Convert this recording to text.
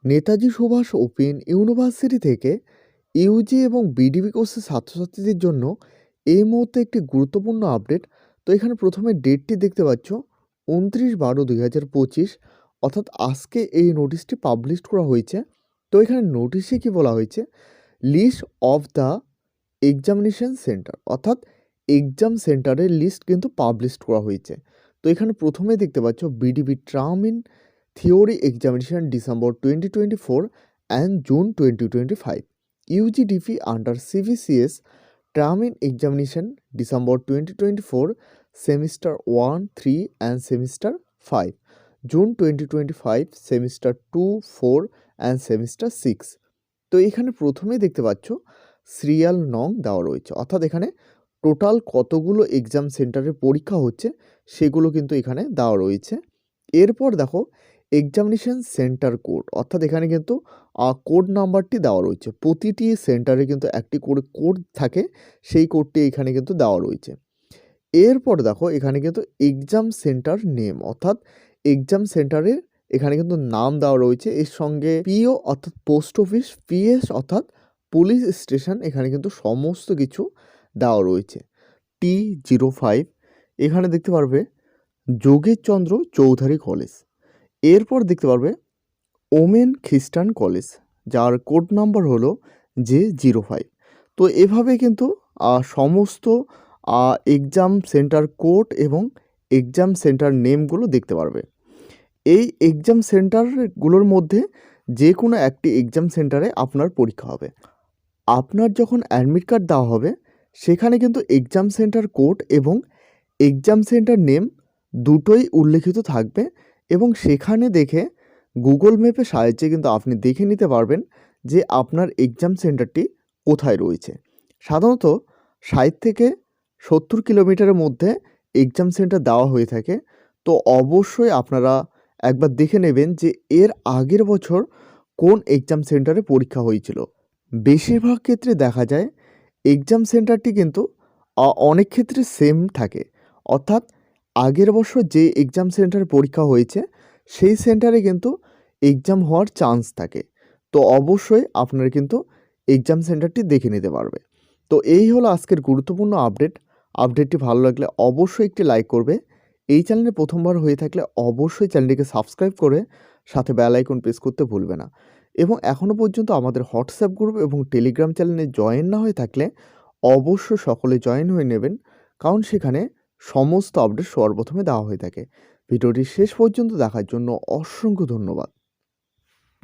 Netaji Subhash open university থেকে Yuji এবং BDB কোর্সের ছাত্রছাত্রীদের জন্য এই মুহূর্তে একটি গুরুত্বপূর্ণ আপডেট। তো এখানে প্রথমে ডেটটি দেখতে পাচ্ছ 29/12/2025, অর্থাৎ আজকে এই নোটিশটি পাবলিশ করা হয়েছে। তো এখানে নোটিশে কি বলা হয়েছে, list of the examination centre, অর্থাৎ এক্সাম সেন্টারের লিস্ট কিন্তু পাবলিশ করা হয়েছে। তো এখানে প্রথমে দেখতে পাচ্ছ BDP term end theory examination December 2024 and June 2025, UGDP under CVCS term end examination December 2024 semester 1, 3 and semester 5, June 2025 semester 2, 4 and semester 6। তো এখানে প্রথমেই দেখতে পাচ্ছ সিরিয়াল নং দেওয়া রয়েছে, অর্থাৎ এখানে টোটাল কতগুলো এক্সাম সেন্টারে পরীক্ষা হচ্ছে সেগুলো কিন্তু এখানে দেওয়া রয়েছে। এরপর দেখো এক্সামিনেশন সেন্টার কোড, অর্থাৎ এখানে কিন্তু কোড নাম্বারটি দেওয়া রয়েছে। প্রতিটি সেন্টারে কিন্তু একটি করে কোড থাকে, সেই কোডটি এখানে কিন্তু দেওয়া রয়েছে। এরপর দেখো এখানে কিন্তু এক্সাম সেন্টার নেম, অর্থাৎ এক্সাম সেন্টারের এখানে কিন্তু নাম দেওয়া রয়েছে। এর সঙ্গে পিও অর্থাৎ পোস্ট অফিস, পিএস অর্থাৎ পুলিশ স্টেশন, এখানে কিন্তু সমস্ত কিছু দেওয়া রয়েছে। T05 এখানে দেখতে পারবে যোগেশচন্দ্র চৌধুরী কলেজ। এরপর দেখতে পারবে ওমেন খ্রিস্টান কলেজ, যার কোড নাম্বার হলো J05। তো এভাবে কিন্তু সমস্ত এক্সাম সেন্টার কোড এবং এক্সাম সেন্টার নেমগুলো দেখতে পারবে। এই এক্সাম সেন্টারগুলোর মধ্যে যে কোনো একটি এক্সাম সেন্টারে আপনার পরীক্ষা হবে। আপনার যখন অ্যাডমিট কার্ড দেওয়া হবে সেখানে কিন্তু এক্সাম সেন্টার কোড এবং এক্সাম সেন্টার নেম দুটোই উল্লেখিত থাকবে, এবং সেখানে দেখে গুগল ম্যাপের সাহায্যে কিন্তু আপনি দেখে নিতে পারবেন যে আপনার এক্সাম সেন্টারটি কোথায় রয়েছে। সাধারণত 60 থেকে 70 কিলোমিটারের মধ্যে এক্সাম সেন্টার দেওয়া হয়ে থাকে। তো অবশ্যই আপনারা একবার দেখে নেবেন যে এর আগের বছর কোন এক্সাম সেন্টারে পরীক্ষা হয়েছিল। বেশিরভাগ ক্ষেত্রে দেখা যায় এক্সাম সেন্টারটি কিন্তু অনেক ক্ষেত্রে সেম থাকে, অর্থাৎ আগের বছর যে এক্সাম সেন্টারে পরীক্ষা হয়েছে সেই সেন্টারে কিন্তু এক্সাম হওয়ার চান্স থাকে। তো অবশ্যই আপনারা কিন্তু এক্সাম সেন্টারটি দেখে নিতে পারবে। তো এই হলো আজকের গুরুত্বপূর্ণ আপডেটটি ভালো লাগলে অবশ্যই একটি লাইক করবে। এই চ্যানেলে প্রথমবার হয়ে থাকলে অবশ্যই চ্যানেলটিকে সাবস্ক্রাইব করে সাথে বেল আইকন প্রেস করতে ভুলবে না। এবং এখনও পর্যন্ত আমাদের হোয়াটসঅ্যাপ গ্রুপ এবং টেলিগ্রাম চ্যানেলে জয়েন না হয়ে থাকলে অবশ্যই সকলে জয়েন হয়ে নেবেন, কারণ সেখানে সমস্ত আপডেট সর্বপ্রথমে দেওয়া হয়ে থাকে। ভিডিওটি শেষ পর্যন্ত দেখার জন্য অসংখ্য ধন্যবাদ।